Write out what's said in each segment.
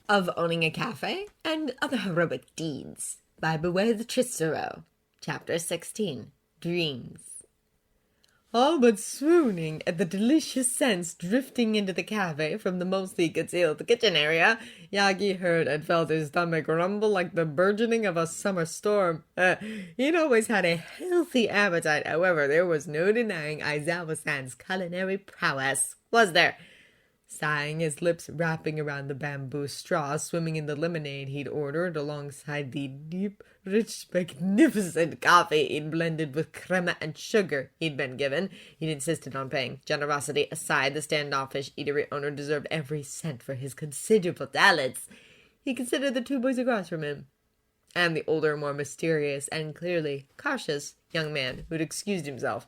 of owning a cafe and other heroic deeds by Beware the Tristero, Chapter 16, Dreams. All but swooning at the delicious scents drifting into the cafe from the mostly concealed kitchen area, Yagi heard and felt his stomach rumble like the burgeoning of a summer storm. He'd always had a healthy appetite, however, there was no denying Aizawa-san's culinary prowess, was there? Sighing, his lips wrapping around the bamboo straw swimming in the lemonade he'd ordered alongside the deep, rich, magnificent coffee he'd blended with crema and sugar he'd been given. He'd insisted on paying. Generosity aside, the standoffish eatery owner deserved every cent for his considerable talents. He considered the two boys across from him, and the older, more mysterious, and clearly cautious young man who'd excused himself.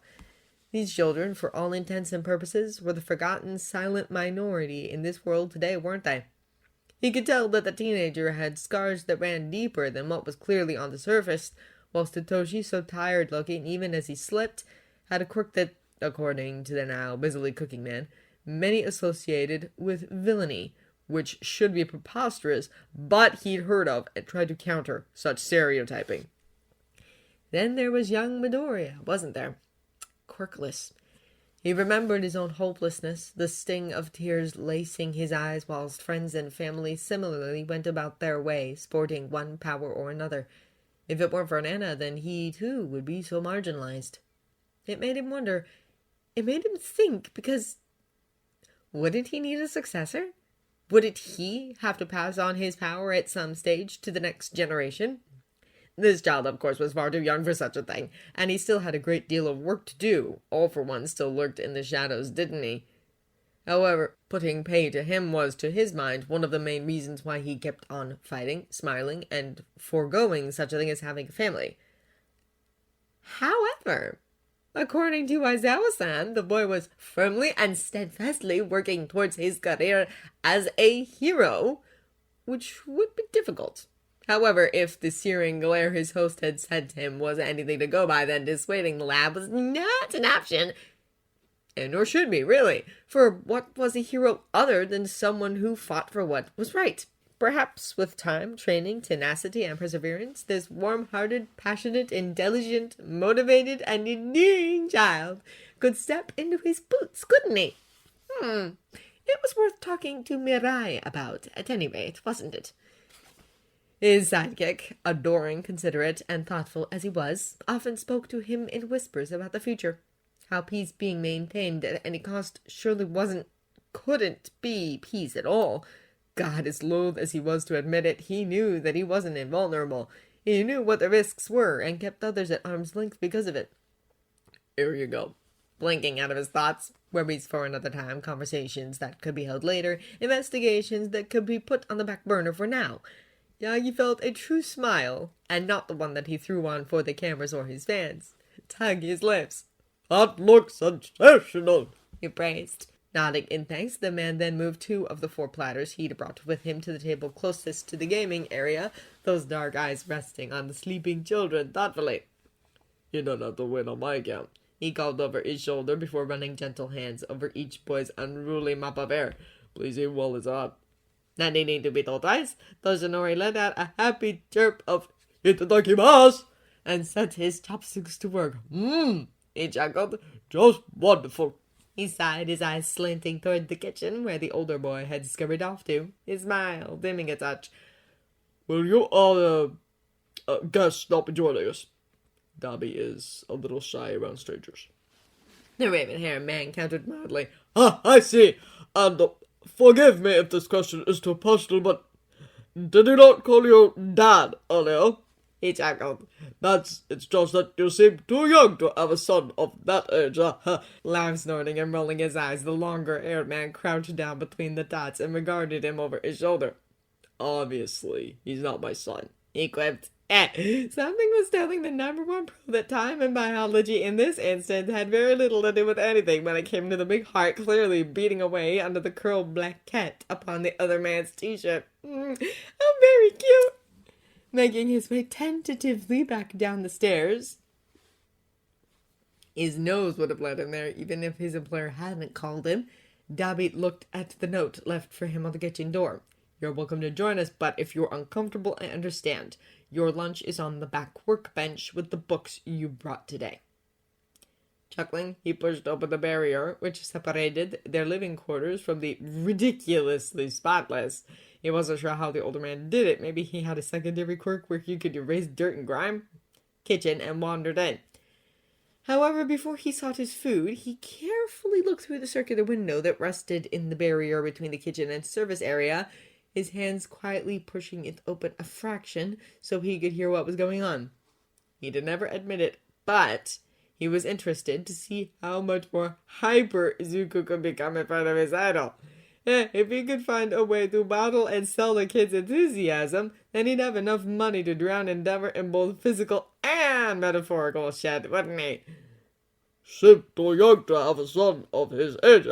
These children, for all intents and purposes, were the forgotten, silent minority in this world today, weren't they? He could tell that the teenager had scars that ran deeper than what was clearly on the surface, whilst Toshi, so tired-looking even as he slept, had a quirk that, according to the now busily cooking man, many associated with villainy, which should be preposterous, but he'd heard of and tried to counter such stereotyping. Then there was young Midoriya, wasn't there? Quirkless. He remembered his own hopelessness, the sting of tears lacing his eyes whilst friends and family similarly went about their way, sporting one power or another. If it weren't for Nana, then he, too, would be so marginalized. It made him wonder. It made him think, because wouldn't he need a successor? Wouldn't he have to pass on his power at some stage to the next generation? This child, of course, was far too young for such a thing, and he still had a great deal of work to do. All for one still lurked in the shadows, didn't he? However, putting pay to him was, to his mind, one of the main reasons why he kept on fighting, smiling, and foregoing such a thing as having a family. However, according to Aizawa-san, the boy was firmly and steadfastly working towards his career as a hero, which would be difficult. However, if the searing glare his host had said to him was anything to go by, then dissuading the lad was not an option. And nor should be, really, for what was a hero other than someone who fought for what was right? Perhaps with time, training, tenacity, and perseverance, this warm-hearted, passionate, intelligent, motivated, and endearing child could step into his boots, couldn't he? It was worth talking to Mirai about, at any rate, wasn't it? His sidekick, adoring, considerate, and thoughtful as he was, often spoke to him in whispers about the future. How peace being maintained at any cost surely couldn't be peace at all. God, as loath as he was to admit it, he knew that he wasn't invulnerable. He knew what the risks were, and kept others at arm's length because of it. Here you go. Blinking out of his thoughts. Worries for another time, conversations that could be held later, investigations that could be put on the back burner for now. Yagi felt a true smile, and not the one that he threw on for the cameras or his fans. Tug his lips. "That looks sensational," he praised. Nodding in thanks, the man then moved 2 of the 4 platters he'd brought with him to the table closest to the gaming area, those dark eyes resting on the sleeping children thoughtfully. "You don't have to win on my account," he called over his shoulder before running gentle hands over each boy's unruly mop of hair. "Please eat while it's hot." Not needing to be told twice, Toshinori let out a happy chirp of "Itadakimasu!" and set his chopsticks to work. He chuckled. "Just wonderful." He sighed, his eyes slanting toward the kitchen, where the older boy had scurried off to, his smile dimming a touch. "Will you, guests not be joining us? Dabi is a little shy around strangers." The raven-haired man countered mildly. "Ah, I see. And, forgive me if this question is too personal, but did he not call you Dad earlier?" He chuckled. It's just that you seem too young to have a son of that age." Laughed, snorting and rolling his eyes, the longer-haired man crouched down between the dots and regarded him over his shoulder. "Obviously, he's not my son," he quipped. Something was telling the #1 pro that time and biology in this instance had very little to do with anything when it came to the big heart clearly beating away under the curled black cat upon the other man's t-shirt. How very cute! Making his way tentatively back down the stairs. His nose would have led him there, even if his employer hadn't called him. Dabi looked at the note left for him on the kitchen door. You're welcome to join us, but if you're uncomfortable, I understand. Your lunch is on the back workbench with the books you brought today." Chuckling, he pushed open the barrier, which separated their living quarters from the ridiculously spotless. He wasn't sure how the older man did it. Maybe he had a secondary quirk where he could erase dirt and grime kitchen and wandered in. However, before he sought his food, he carefully looked through the circular window that rested in the barrier between the kitchen and service area, his hands quietly pushing it open a fraction so he could hear what was going on. He did never admit it, but he was interested to see how much more hyper Izuku could become in front of his idol. If he could find a way to bottle and sell the kid's enthusiasm, then he'd have enough money to drown Endeavor in both physical and metaphorical shit, wouldn't he? "Seems too young to have a son of his age,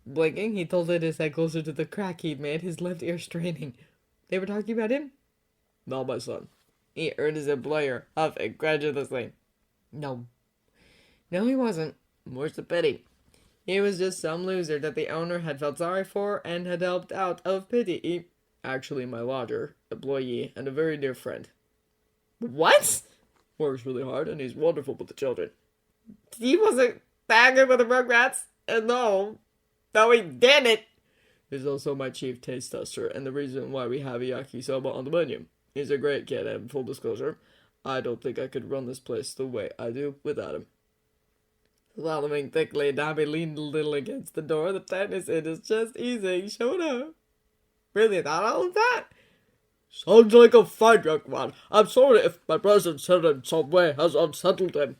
Blinking, he tilted his head closer to the crack he'd made, his left ear straining. They were talking about him? "Not my son." He earned his employer, huffed incredulously. No, he wasn't. More's the pity. He was just some loser that the owner had felt sorry for and had helped out of pity. Actually, my lodger, employee, and a very dear friend. What? Works really hard, and he's wonderful with the children. He wasn't that good with the Rugrats? No, he didn't. He's also my chief taste tester, and the reason why we have a yakisoba on the menu. He's a great kid, and full disclosure, I don't think I could run this place the way I do without him. Swallowing thickly, Dabi leaned a little against the door, the tightness in his chest easing. Shouta really thought all of that? Sounds like a fine young man. I'm sorry if my presence here in some way has unsettled him.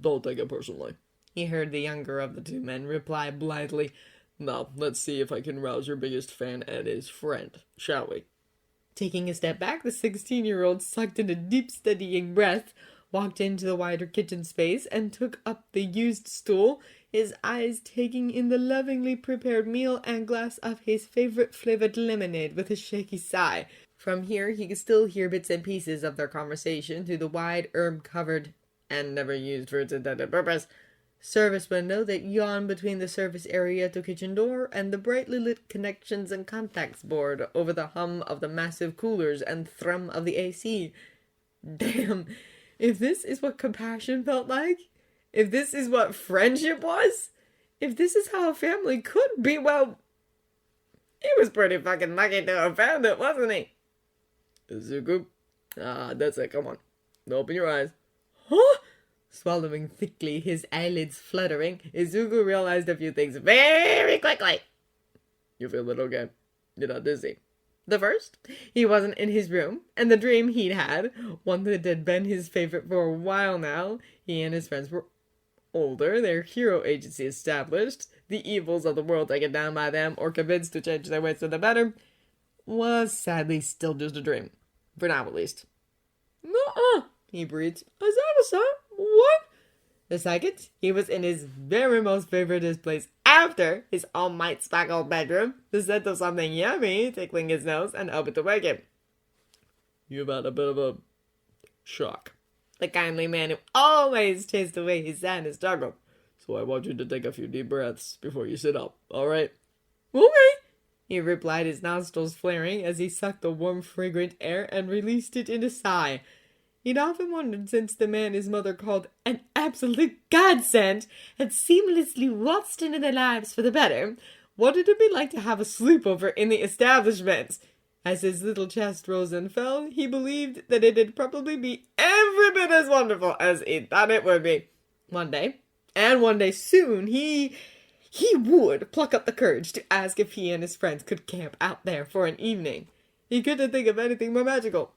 Don't take it personally. He heard the younger of the two men reply blithely. Now, let's see if I can rouse your biggest fan and his friend, shall we? Taking a step back, the 16-year-old sucked in a deep, steadying breath, walked into the wider kitchen space, and took up the used stool, his eyes taking in the lovingly prepared meal and glass of his favorite flavored lemonade with a shaky sigh. From here, he could still hear bits and pieces of their conversation through the wide, herb-covered, and never used for its intended purpose, service window that yawned between the service area to kitchen door and the brightly lit connections and contacts board over the hum of the massive coolers and thrum of the AC. Damn, if this is what compassion felt like, if this is what friendship was, if this is how a family could be, well, he was pretty fucking lucky to have found it, wasn't he? Izuku? That's it, come on. Open your eyes. Huh? Swallowing thickly, his eyelids fluttering, Izuku realized a few things very quickly. You feel it okay? You're not dizzy? The first, he wasn't in his room, and the dream he'd had, one that had been his favorite for a while now, he and his friends were older, their hero agency established, the evils of the world taken down by them or convinced to change their ways for the better, was sadly still just a dream. For now, at least. "Nuh-uh," he breathed. "Aizawa-san, what?" The second, he was in his very most favoritist place after his all-might speckled bedroom, the scent of something yummy tickling his nose and opened to wake him. You've had a bit of a shock. The kindly man who always chased away his sadness struggled. So I want you to take a few deep breaths before you sit up, alright? Okay, he replied, his nostrils flaring as he sucked the warm, fragrant air and released it in a sigh. He'd often wondered, since the man his mother called an absolute godsend had seamlessly waltzed into their lives for the better, what it'd be like to have a sleepover in the establishment. As his little chest rose and fell, he believed that it'd probably be every bit as wonderful as he thought it would be. One day, and one day soon, he would pluck up the courage to ask if he and his friends could camp out there for an evening. He couldn't think of anything more magical.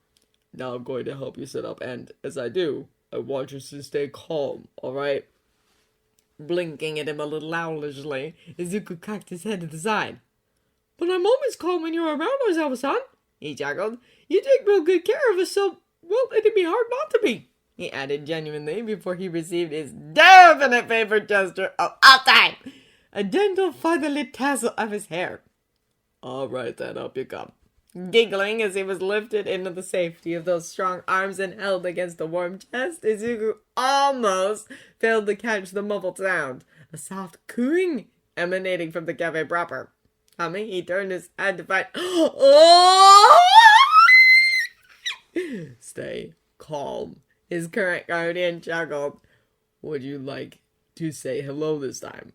Now I'm going to help you sit up, and as I do, I want you to stay calm, alright? Blinking at him a little owlishly, Izuku cocked his head to the side. "But I'm always calm when you're around, Aizawa-san," he chuckled. "You take real good care of us, so, well, it'd be hard not to be," he added genuinely before he received his definite favorite gesture of all time, a gentle feather-lit tassel of his hair. Alright then, up you come. Giggling as he was lifted into the safety of those strong arms and held against the warm chest, Izuku almost failed to catch the muffled sound, a soft cooing emanating from the cafe proper. Tommy, he turned his head to find... Oh! Stay calm. His current guardian chuckled. Would you like to say hello this time?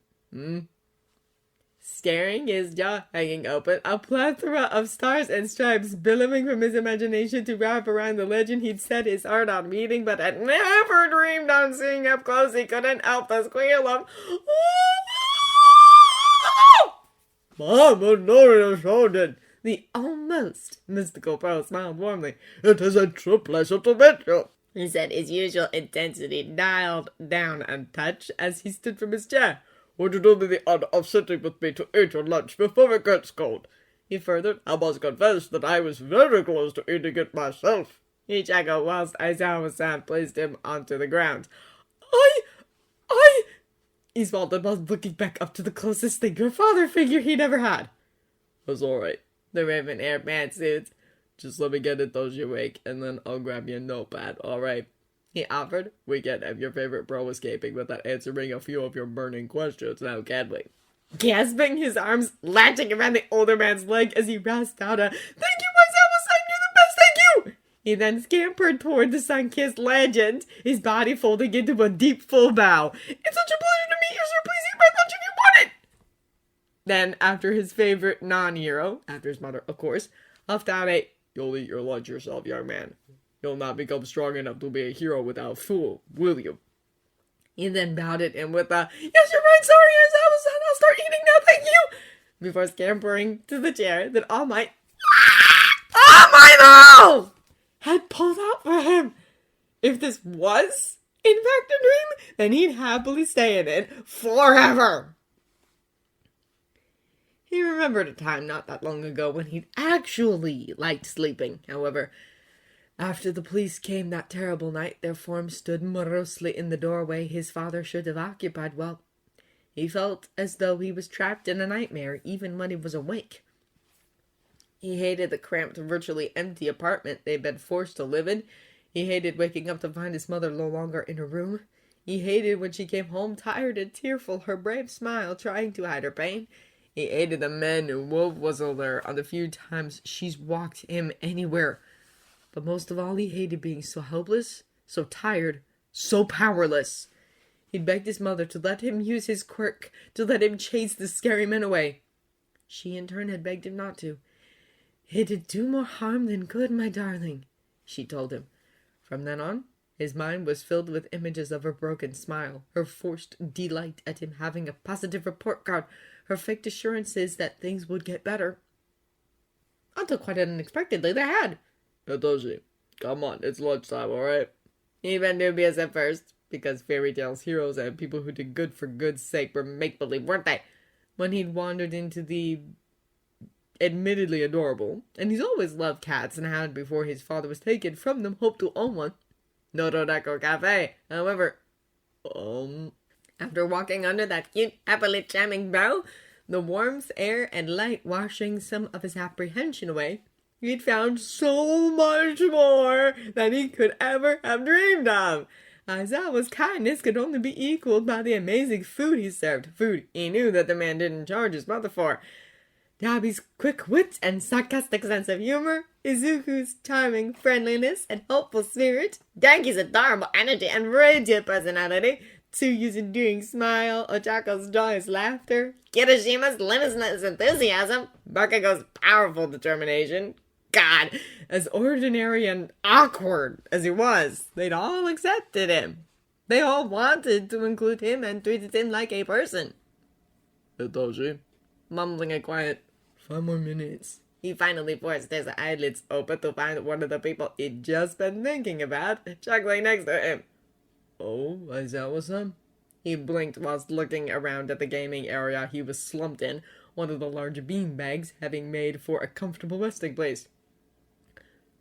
Staring, his jaw hanging open, a plethora of stars and stripes billowing from his imagination to wrap around the legend he'd set his heart on meeting, but had never dreamed on seeing up close. He couldn't help the squeal of... Mama, no, shouted. The almost mystical pro smiled warmly. It is a true pleasure to meet you, He said, his usual intensity dialed down a touch as he stood from his chair. Would you do me the honor of sitting with me to eat your lunch before it gets cold? He furthered. I must confess that I was very close to eating it myself. He chuckled whilst Aizawa-san placed him onto the ground. He faltered while looking back up to the closest father figure he'd ever had. It's alright. The raven-haired man soothed. Just let me get it those you wake, and then I'll grab you a notepad, alright? He offered. We can't have your favorite bro escaping without answering a few of your burning questions now, can we? Gasping, his arms latching around the older man's leg as he rasped out a, "Thank you, Aizawa-san, you're the best, thank you!" He then scampered toward the sun-kissed legend, his body folding into a deep full bow. "It's such a pleasure to meet you, sir. Please eat my lunch if you want it!" Then, after his favorite non-hero, after his mother, of course, huffed out a, "You'll eat your lunch yourself, young man. You'll not become strong enough to be a hero without a fool, will you?" He then bowed at him with a, "Yes, you're right, sorry, Aizawa-san, I'll start eating now, thank you!" Before scampering to the chair that All Might had pulled out for him. If this was, in fact, a dream, then he'd happily stay in it forever. He remembered a time not that long ago when he'd actually liked sleeping. However, after the police came that terrible night, their forms stood morosely in the doorway his father should have occupied. Well, he felt as though he was trapped in a nightmare even when he was awake. He hated the cramped, virtually empty apartment they'd been forced to live in. He hated waking up to find his mother no longer in her room. He hated when she came home tired and tearful, her brave smile trying to hide her pain. He hated the men who wolf-whistled her on the few times she's walked him anywhere. But most of all, he hated being so helpless, so tired, so powerless. He'd begged his mother to let him use his quirk, to let him chase the scary men away. She, in turn, had begged him not to. "It'd do more harm than good, my darling," she told him. From then on, his mind was filled with images of her broken smile, her forced delight at him having a positive report card, her faked assurances that things would get better. Until quite unexpectedly, they had. Hitoshi, come on, it's lunchtime, alright? He'd been dubious at first, because fairy tales, heroes, and people who did good for good's sake were make-believe, weren't they? When he'd wandered into the admittedly adorable, and he's always loved cats and had, before his father was taken from them, hoped to own one, Norodeko Cafe. However, after walking under that cute, happily charming bough, the warmth, air, and light washing some of his apprehension away, he'd found so much more than he could ever have dreamed of. Aizawa's kindness could only be equaled by the amazing food he served, food he knew that the man didn't charge his mother for. Dabi's quick wit and sarcastic sense of humor, Izuku's charming friendliness and hopeful spirit, Genki's adorable energy and radiant personality, Tsuyu's endearing smile, Ochako's joyous laughter, Kirishima's limitless enthusiasm, Bakugo's powerful determination. God, as ordinary and awkward as he was, they'd all accepted him. They all wanted to include him and treated him like a person. Hitoshi, mumbling a quiet, 5 more minutes. He finally forced his eyelids open to find one of the people he'd just been thinking about, chuckling next to him. "Oh, Aizawa-san?" He blinked whilst looking around at the gaming area he was slumped in, one of the large bean bags having made for a comfortable resting place.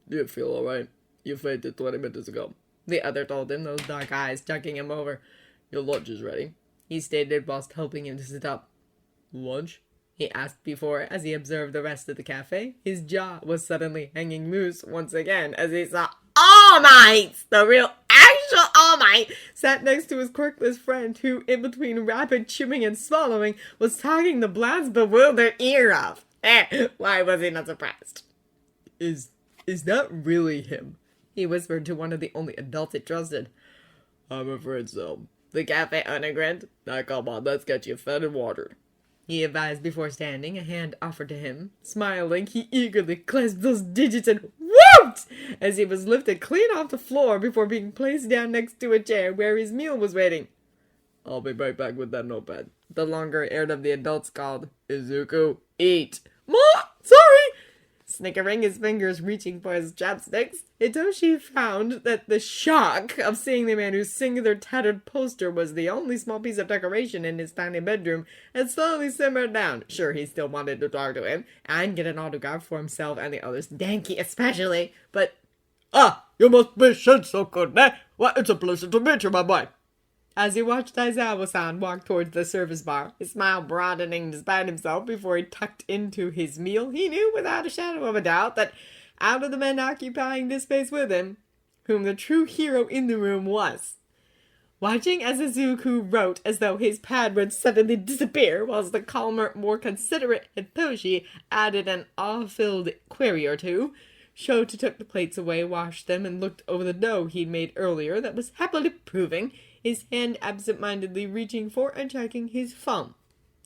"Do you feel alright? You fainted 20 minutes ago," the other told him, those dark eyes chucking him over. "Your lunch is ready," he stated whilst helping him to sit up. "Lunch?" he asked before, as he observed the rest of the cafe. His jaw was suddenly hanging loose once again as he saw All Might, the real actual All Might sat next to his quirkless friend who, in between rapid chewing and swallowing, was talking the blind's bewildered ear off. Why was he not surprised? Is that really him? He whispered to one of the only adults it trusted. I'm afraid so. The cafe owner grinned. Now come on, let's get you fed and watered. He advised before standing, a hand offered to him. Smiling, he eagerly clasped those digits and whooped as he was lifted clean off the floor before being placed down next to a chair where his meal was waiting. I'll be right back with that notepad. The longer-haired of the adults called. Izuku, eat. Ma! Sorry! Snickering, his fingers reaching for his chopsticks, Hitoshi found that the shock of seeing the man whose singular tattered poster was the only small piece of decoration in his tiny bedroom had slowly simmered down. Sure, he still wanted to talk to him and get an autograph for himself and the others, Danky especially, but... Ah, you must be Shinsoku, ne? Well, it's a pleasure to meet you, my boy. As he watched Aizawa-san walk towards the service bar, his smile broadening despite himself before he tucked into his meal, he knew without a shadow of a doubt that out of the men occupying this space with him, whom the true hero in the room was. Watching as Izuku wrote as though his pad would suddenly disappear, whilst the calmer, more considerate Hitoshi added an awe-filled query or two, Shouta took the plates away, washed them, and looked over the dough he'd made earlier that was happily proving, his hand absent-mindedly reaching for and checking his phone.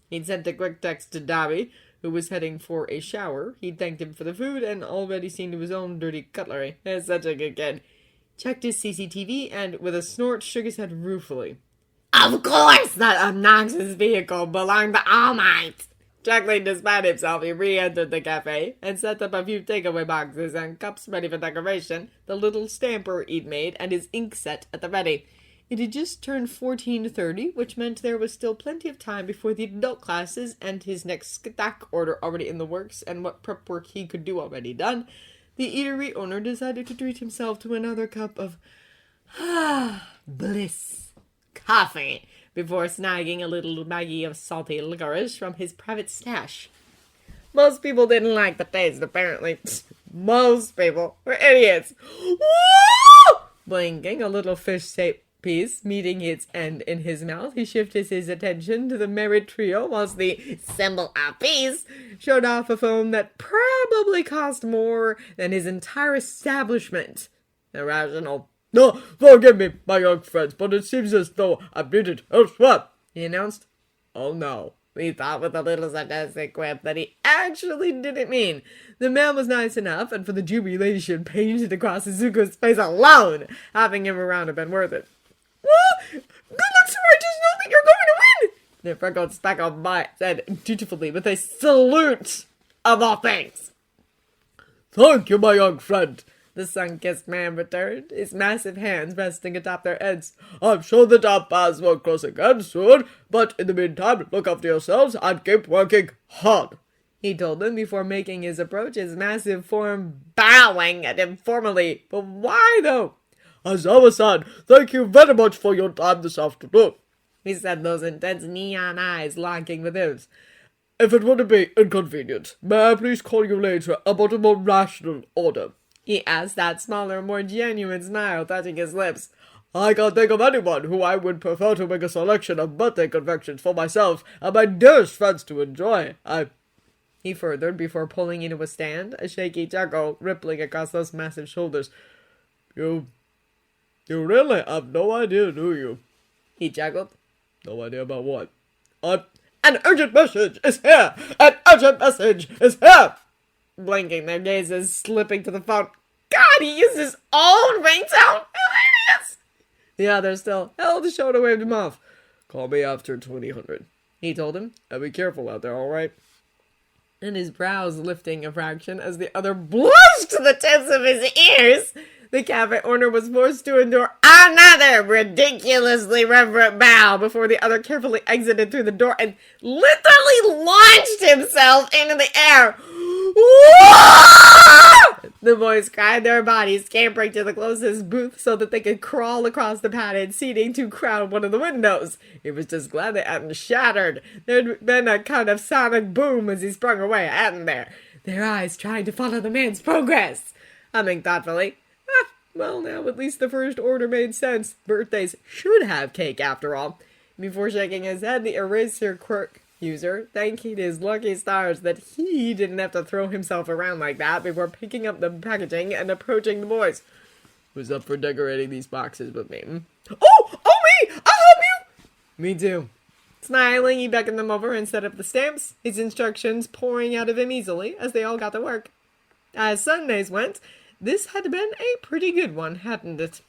He'd sent a quick text to Dabi, who was heading for a shower. He'd thanked him for the food and already seen to his own dirty cutlery. Such a good kid. Checked his CCTV and, with a snort, shook his head ruefully. Of course that obnoxious vehicle belonged to All Might! Chuckling despite himself, he re-entered the cafe and set up a few takeaway boxes and cups ready for decoration, the little stamper he'd made, and his ink set at the ready. It had just turned 14:30, which meant there was still plenty of time before the adult classes and his next skadak order already in the works and what prep work he could do already done. The eatery owner decided to treat himself to another cup of bliss coffee before snagging a little baggie of salty licorice from his private stash. Most people didn't like the taste, apparently. Most people were idiots. Woo! Blinking, a little fish-shaped piece meeting its end in his mouth, he shifted his attention to the married trio whilst the symbol of peace showed off a phone that probably cost more than his entire establishment. Irrational. No, forgive me, my young friends, but it seems as though I've been it elsewhere, he announced. Oh no. We thought with a little sarcastic quip that he actually didn't mean. The man was nice enough, and for the jubilation painted across Izuku's face alone, having him around had been worth it. What? Good luck, sir, I just know that you're going to win! The freckled speckled mite said dutifully with a salute of all things. Thank you, my young friend. The sun-kissed man returned, his massive hands resting atop their heads. I'm sure that our paths will cross again soon, but in the meantime, look after yourselves and keep working hard, he told them before making his approach, his massive form bowing at him formally. But why, though? Aizawa-san, thank you very much for your time this afternoon, he said, those intense neon eyes locking with his. If it wouldn't be inconvenient, may I please call you later about a more rational order? He asked, that smaller, more genuine smile touching his lips. I can't think of anyone who I would prefer to make a selection of birthday confections for myself and my dearest friends to enjoy. He furthered before pulling into a stand, a shaky chuckle rippling across those massive shoulders. You really have no idea, do you? He chuckled. No idea about what? An urgent message is here! An urgent message is here! Blinking, their gazes slipping to the phone. God, he used his own ringtone? Hilarious! The other still held the shoulder, waved him off. Call me after 2000, he told him. And be careful out there, alright? And his brows lifting a fraction as the other blushed to the tips of his ears. The cafe owner was forced to endure another ridiculously reverent bow before the other carefully exited through the door and literally launched himself into the air. The boys cried, their bodies scampering to the closest booth so that they could crawl across the padded seating to crowd one of the windows. He was just glad they hadn't shattered. There'd been a kind of sonic boom as he sprung away, hadn't there? Their eyes trying to follow the man's progress. Humming thoughtfully. Well, now at least the first order made sense. Birthdays should have cake after all. Before shaking his head, the eraser quirk user thanked his lucky stars that he didn't have to throw himself around like that before picking up the packaging and approaching the boys. Who's up for decorating these boxes with me? Oh, me! I'll help you! Me too. Smiling, he beckoned them over and set up the stamps, his instructions pouring out of him easily as they all got to work. As Sundays went, this had been a pretty good one, hadn't it?